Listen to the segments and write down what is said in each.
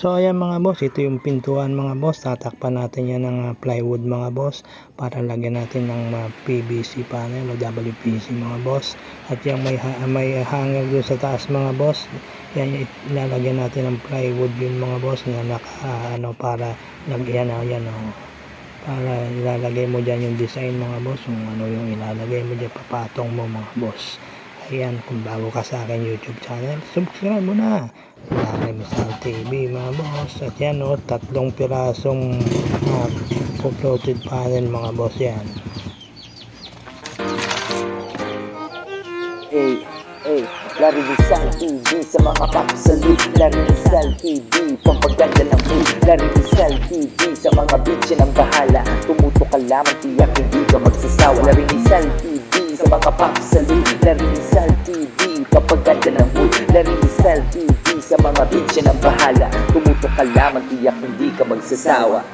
So ayan mga boss, ito yung pintuan mga boss. Tatakpan natin yan ng plywood mga boss para lagyan natin ng PVC panel o WPC mga boss. At yung may hanger doon sa taas mga boss, yan ilalagyan natin ng plywood yun mga boss na para lagyan para ilalagay mo dyan yung design mga boss, yung yung ilalagay mo dyan, papatong mo mga boss. Ayan, kung bago ka sa akin YouTube channel, subscribe mo na. Laki Misal TV mga boss. At yan tatlong pirasong floated panel mga boss yan. Larry Misal TV sa mga kapsalit. Larry Misal TV, pampaganda ng mood. Larry Misal TV sa mga bitch ng bahala. Tumuto ka lamang, tiyak hindi ka magsasawa. Larry Misal TV sa mga kapsalit. Larry Misal TV, pampaganda ng mood. Larry Misal TV sa mga bitch ng bahala. Tumuto ka lamang, tiyak hindi ka magsasawa.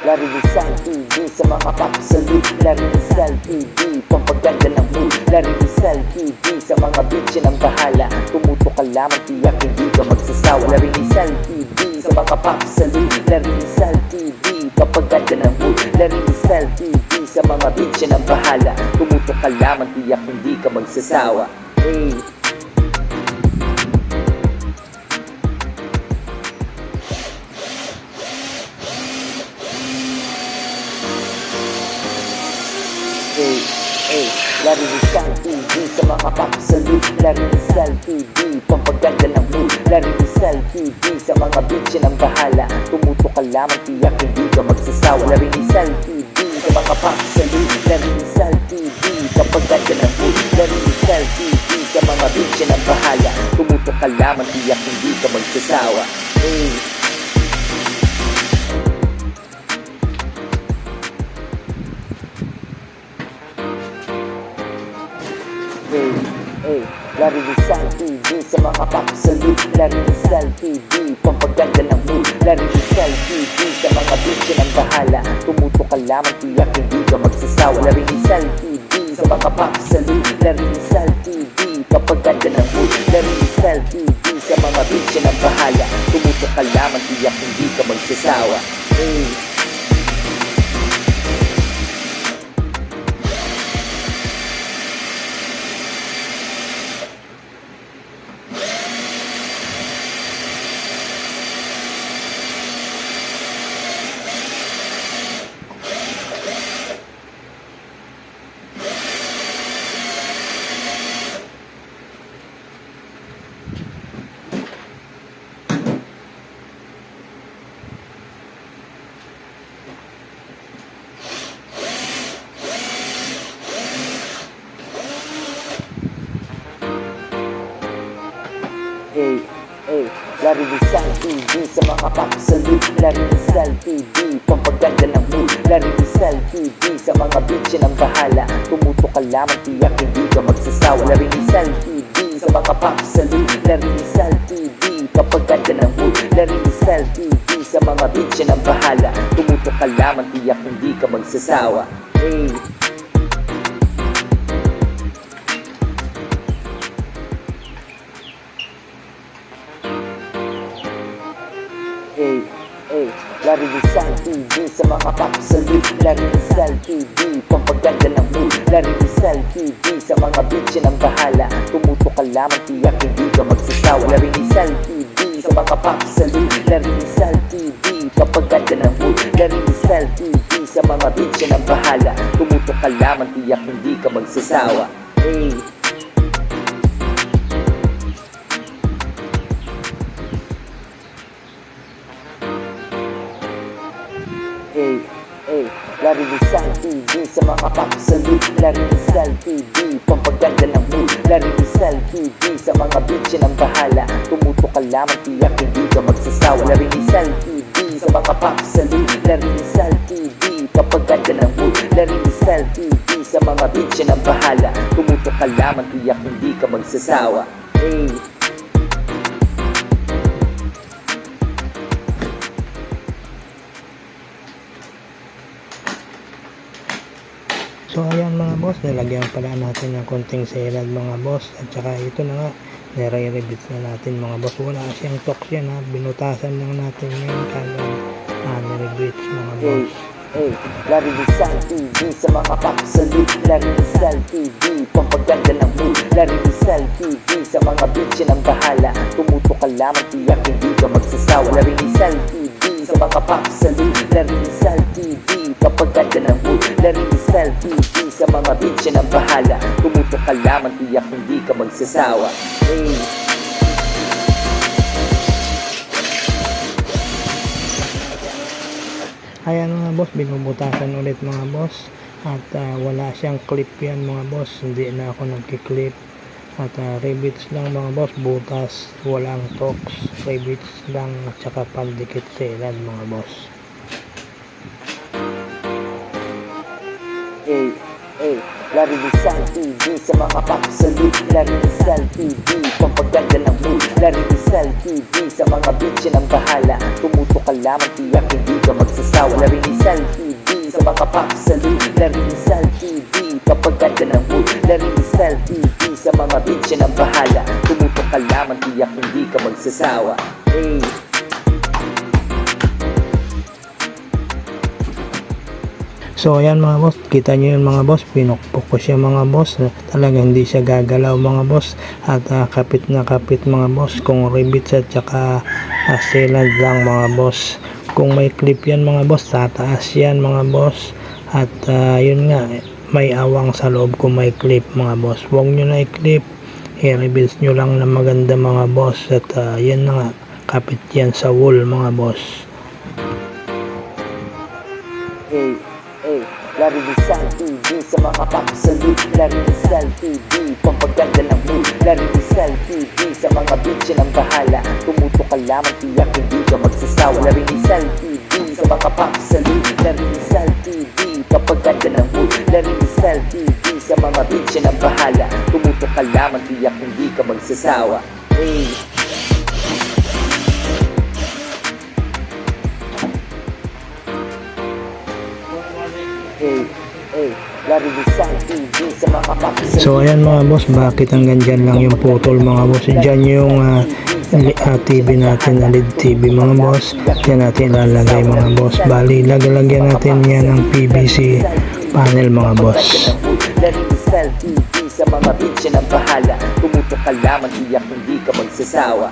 Larry Misal TV sa mga kapsalit. Larry Misal TV, pampaganda ng mood. Larry Misal TV sa mga bitch ng bahala. Tumuto ka lamang, tiyak hindi ka magsasawa. Larry Misal TV sa mga kapsalit. Larry Misal TV, pampaganda ng mood. Larry Misal TV sa mga bitch ng bahala. Tumuto ka lamang, tiyak hindi ka magsasawa. Larry Misal TV sa mga kapsalit. Larry Misal TV, pampaganda ng mood. Larry Misal TV sa mga bitch ng bahala. Tumuto ka lamang, tiyak hindi ka magsasawa. Larry Misal TV sa mga kapsalit. Larry Misal TV, pampaganda ng mood. Larry Misal TV sa mga bitch ng bahala. Tumuto ka lamang, tiyak hindi ka magsasawa. Larry Misal TV sa mga kapsalit. Larry Misal TV, pampaganda ng mood. Larry Misal TV sa mga bitch ng bahala. Tumuto ka lamang, tiyak hindi ka magsasawa. Larry Misal TV sa mga kapsalit. Larry Misal TV, pampaganda ng mood. Larry Misal TV sa mga bitch ng bahala. Tumuto ka lamang, tiyak hindi ka magsasawa. Larry Misal TV sa mga kapsalit. Larry Misal TV, pampaganda ng mood. Larry Misal TV sa mga bitch ng bahala. Tumuto ka lamang, tiyak hindi ka magsasawa. Larry Misal TV sa mga kapsalit. Larry Misal TV, pampaganda ng mood. Larry Misal TV sa mga bitch ng bahala. Tumuto ka lamang, tiyak hindi ka magsasawa. Larry Misal TV sa mga kapsalit. Larry Misal TV, pampaganda ng mood. Larry Misal TV sa mga bitch ng bahala. Tumuto ka lamang, tiyak hindi ka magsasawa. Larry Misal TV sa mga kapsalit. Larry Misal TV, pampaganda ng mood. Larry Misal TV sa mga bitch ng bahala. Tumuto ka lamang, tiyak hindi ka magsasawa. Larry Misal TV sa mga kapsalit. Larry Misal TV, pampaganda ng mood. Larry Misal TV sa mga bitch ng bahala. Tumuto ka lamang, tiyak hindi ka magsasawa. Larry Misal TV sa mga kapsalit. Larry Misal TV, pampaganda ng mood. Larry Misal TV sa mga bitch ng bahala. Tumuto ka lamang, tiyak hindi ka magsasawa. So ayan mga boss, nilagyan pala natin ng konting salad mga boss. At saka ito na nga, nire-rebits na natin mga boss. Wala siyang tox yan ha, binutasan lang natin yan kagad. Nire-rebits mga boss. Larry Rizal TV sa mga papasalit. Larry Rizal TV, pampaganda ng mood. Larry Rizal TV sa mga bitch ng bahala. Tumutok ka lamang, tiyak hindi ka magsasawa. Larry Rizal TV sa mga papasalit. Larry Rizal TV, pampaganda ng mood. Larry Rizal TV sa mga bitch ng bahala. Tumutok ka lamang, tiyak hindi ka magsasawa. Ayan mga boss, binubutasan ulit mga boss. At wala siyang clip yan mga boss, hindi na ako nagkiklip. At rebits lang mga boss, butas, walang tox, rebits lang at saka pandikit salad mga boss. Larry Rizal TV sa mga papasalit. Larry Rizal TV, pampaganda ng mood. Larry Rizal TV sa mga bitch ng bahala. Tumutok ka lamang, tiyak hindi ka magsasawa. Larry Rizal TV sa mga papasalit. Larry Rizal TV, pampaganda ng mood. Larry Rizal TV sa mga bitch ng bahala. Tumutok ka lamang, tiyak hindi ka magsasawa. So ayan mga boss, kita nyo yun mga boss, pinukpok ko siya mga boss, talaga hindi siya gagalaw mga boss. At kapit na kapit mga boss, kung rebits at saka salad lang mga boss. Kung may clip yan mga boss, tataas yan mga boss. At yun nga, may awang sa loob kung may clip mga boss. Huwag nyo na i-clip, i-rebuild nyo lang na maganda mga boss. At yan na nga, kapit yan sa wall mga boss. Larry Rizal TV sa mga papasalit. Larry Rizal TV, pampaganda ng mood. Larry Rizal TV sa mga bitch ng bahala. Tumutok ka lamang, tiyak hindi ka magsasawa. Larry Rizal TV sa mga papasalit. Larry Rizal TV, pampaganda ng mood. Larry Rizal TV sa mga bitch ng bahala. Tumutok ka lamang, tiyak hindi ka magsasawa. Larry Rizal TV sa mga papasalit. So ayan mga boss, bakit hanggang dyan lang yung putol mga boss? Dyan yung TV natin, LED TV mga boss. Dyan natin ilalagay mga boss. Bali, lagyan natin yan ng PVC panel mga boss. Larry Rizal TV sa mga bitch ng bahala. Tumutok ka lamang, tiyak hindi ka magsasawa.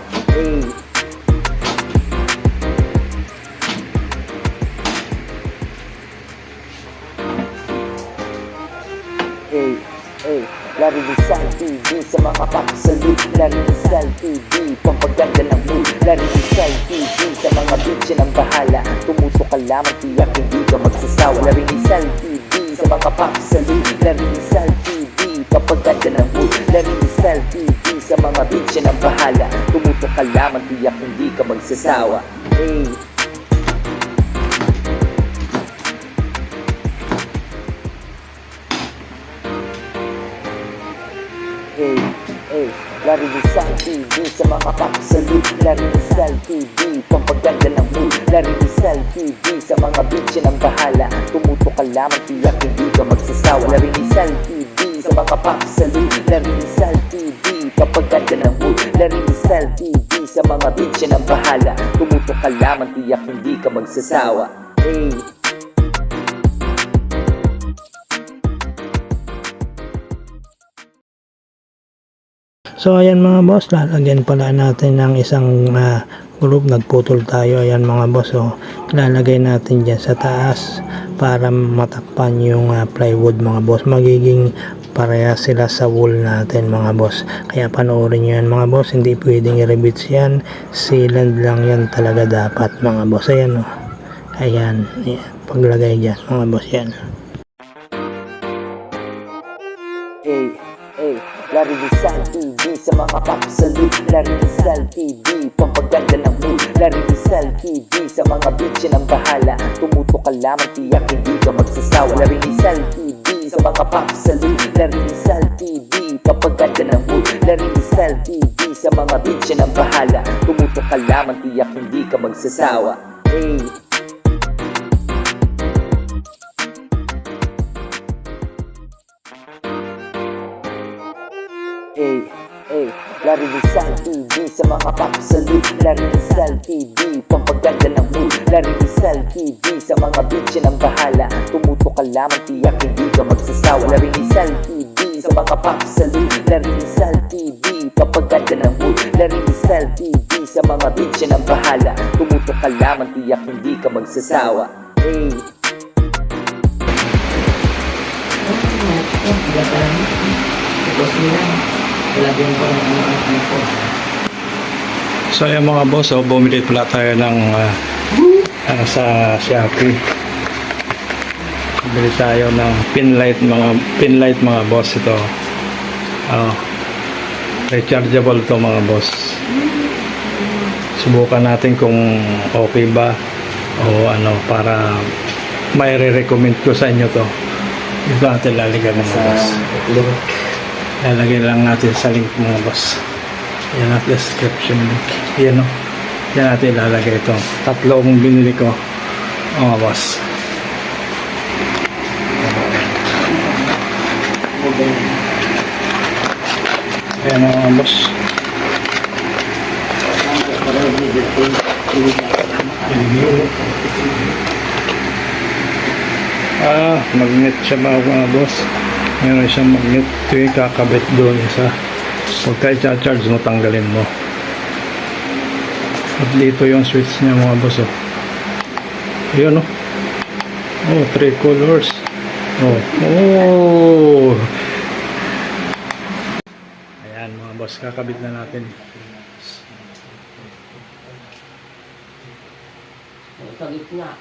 Larry Rizal TV sa mga papasalit. Larry Rizal TV, pampaganda ng mood. Larry Rizal TV sa mga bitch ng bahala. Tumutok ka lamang, tiyak hindi ka magsasawa. Larry Rizal TV sa mga papasalit. Larry Rizal TV, pampaganda ng mood. Larry Rizal TV sa mga bitch ng bahala. Tumutok ka lamang, tiyak hindi ka magsasawa. Larry Rizal TV sa mga papasalit. Larry Rizal TV, pampaganda ng mood. Larry Rizal TV sa mga bitch ng bahala. Tumutok ka lamang, tiyak hindi ka magsasawa. Larry Rizal TV sa mga papasalit. Larry Rizal TV, pampaganda ng mood. Larry Rizal TV sa mga bitch ng bahala. Tumutok ka lamang, tiyak hindi ka magsasawa. So ayan mga boss, lalagyan pala natin ng isang group, nagputol tayo. Ayan mga boss, lalagay natin dyan sa taas para matakpan yung plywood mga boss. Magiging pareha sila sa wall natin mga boss. Kaya panoorin nyo yan mga boss, hindi pwedeng i-rebits yan, sealant lang yan talaga dapat mga boss. Ayan ayan, paglagay dyan mga boss yan. Larry Rizal TV sa mga papasalit. Larry Rizal TV, pampaganda ng mood. Larry Rizal TV sa mga bitch ng bahala. Tumutok ka lamang, tiyak hindi ka magsasawa. Larry Rizal TV sa mga papasalit. Larry Rizal TV, pampaganda ng mood. Larry Rizal TV sa mga bitch ng bahala. Tumutok ka lamang, tiyak hindi ka magsasawa. Larry Rizal TV sa mga papasalud. Larry Rizal TV, pampaganda ng mood. Larry Rizal TV sa mga bitch ng bahala. Tumutok ka lamang, tiyak hindi ka magsasawa. Larry Rizal TV sa mga papasalud. Larry Rizal TV, pampaganda ng mood. Larry Rizal TV sa mga bitch ng bahala. Tumutok ka lamang, tiyak hindi ka magsasawa. Hey. So ayan mga boss, bumili pala tayo ng sa Shopee. Bumili tayo ng pinlight mga boss ito. Rechargeable to mga boss. Subukan natin kung okay ba o ano, para may re-recommend ko sa inyo to. Ito natin lalagyan mga boss. Lalagyan lang natin sa link mga boss. Yan at description link. Yan o. Yan natin ilalagay ito. Tatlong binili ko mga boss. Ayan mga boss. Magnet siya mga boss. Meron siyang magnet. Ito yung kakabit doon isa. Pagka i-charge mo, tanggalin mo. At dito yung switch niya mga boss. Ayan oh. 3 colors. Ayan mga boss, kakabit na natin. Sa gitna.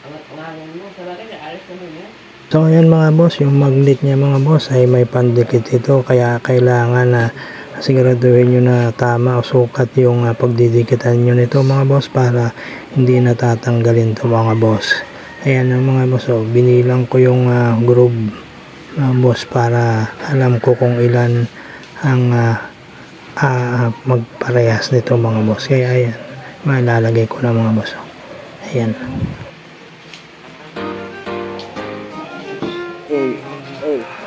Ang ngayon mo, sa bagay, alis naman yan. So ayan mga boss, yung magnet niya mga boss ay may pandikit ito, kaya kailangan na siguraduhin nyo na tama o sukat yung pagdidikitan nyo nito mga boss para hindi natatanggalin to mga boss. Ayan mga boss, binilang ko yung groove boss para alam ko kung ilan ang magparehas nito mga boss. Kaya ayan, malalagay ko na mga boss. Ayan.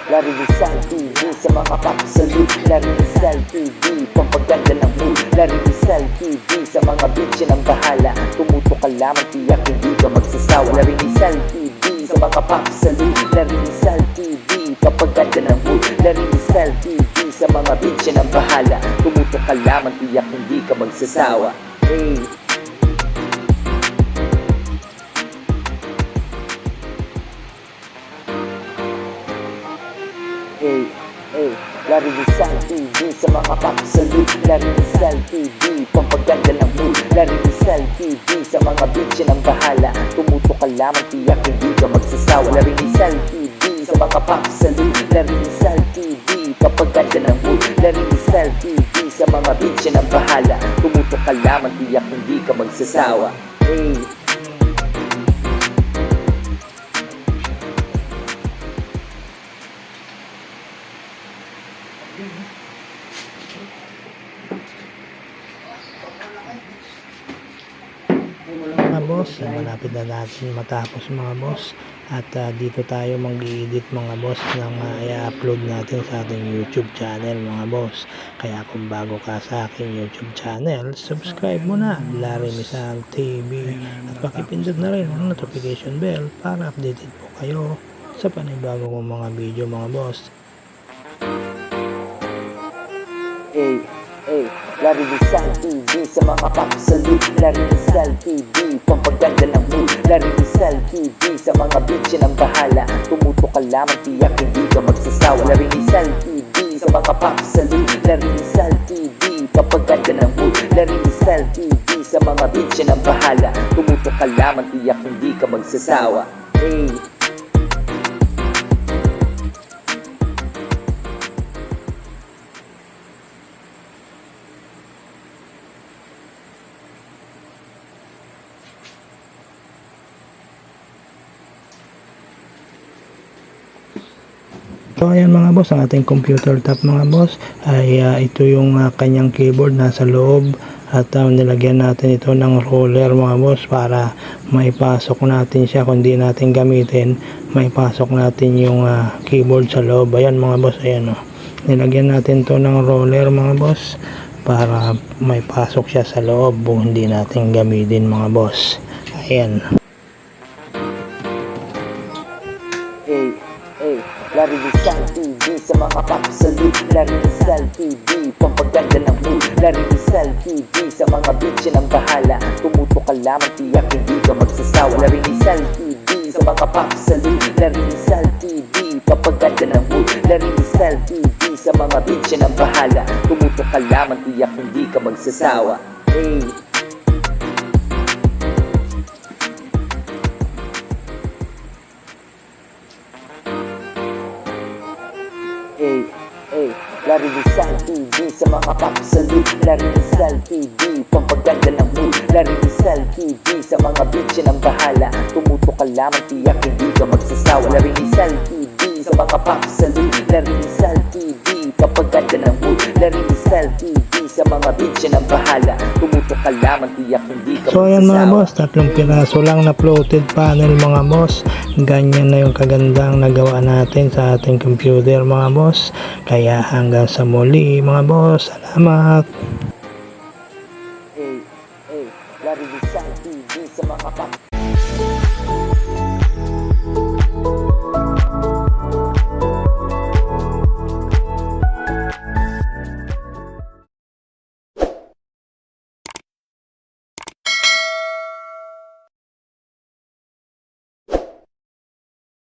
Larry Rizal TV sa mga papasalud. Larry Rizal TV, pampaganda ng mood. Larry Rizal TV sa mga bitch ng bahala. Tumutok ka lamang, tiyak hindi ka magsasawa. Larry Rizal TV sa mga papasalud. Larry Rizal TV, pampaganda ng mood. Larry Rizal TV sa mga bitch ng bahala. Tumutok ka lamang, tiyak hindi ka magsasawa. Hey. Larry Rizal TV sa mga papasalud. Larry Rizal TV, pampaganda ng mood. Larry Rizal TV sa mga bitch ng bahala. Tumutok ka lamang, tiyak hindi ka magsasawa. Larry Rizal TV sa mga papasalud. Larry Rizal TV, pampaganda ng mood. Larry Rizal TV sa mga bitch ng bahala. Tumutok ka lamang, tiyak hindi ka magsasawa. Hey. Mga boss, malapit na natin matapos mga boss, at dito tayo mag-i-edit mga boss ng i-upload natin sa ating YouTube channel mga boss. Kaya kung bago ka sa aking YouTube channel, subscribe mo na, Larry Rizal TV, at pakipindot na rin ang notification bell para updated po kayo sa panibago kong mga video mga boss. Larry Rizal TV sa mga papasalud. Larry Rizal TV, pampaganda ng mood. Larry Rizal TV sa mga bitch ng bahala. Tumutok ka lamang, tiyak hindi ka magsasawa. Larry Rizal TV sa mga papasalud. Larry Rizal TV, pampaganda ng mood. Larry Rizal TV sa mga bitch ng bahala. Tumutok ka lamang, tiyak hindi ka magsasawa. Hey. So ayan mga boss, ang ating computer top mga boss ay ito yung kanyang keyboard nasa loob, at nilagyan natin ito ng roller mga boss para maipasok natin siya. Kung di natin gamitin, maipasok natin yung keyboard sa loob. Ayan mga boss, ayan nilagyan natin to ng roller mga boss para may pasok siya sa loob kung hindi natin gamitin mga boss. Ayan. Larry Rizal TV sa mga papasalit. Larry Rizal TV, pampaganda ng mood. Larry Rizal TV sa mga bitch ng bahala. Tumuto ka lamang, tiyak hindi ka magsasawa. Larry Rizal TV sa mga papasalit. Larry Rizal TV, pampaganda ng mood. Larry Rizal TV sa mga bitch ng bahala. Tumuto ka lamang, tiyak hindi ka magsasawa. Larry Rizal TV sa mga papasalit. Larry Rizal TV, pampaganda ng mood. Larry Rizal TV sa mga bitch ng bahala. Tumuto ka lamang, tiyak hindi ka magsasawa. Larry Rizal TV sa mga papasalit. Larry Rizal TV, pampaganda ng mood. Larry Rizal TV sa mga bitch ng bahala. Tumuto ka lamang, tiyak hindi ka So ayan mga magsasawa. boss, 3 piraso lang na floated panel mga boss. Ganyan na yung kagandang nagawa natin sa ating computer mga boss. Kaya hanggang sa muli mga boss, salamat.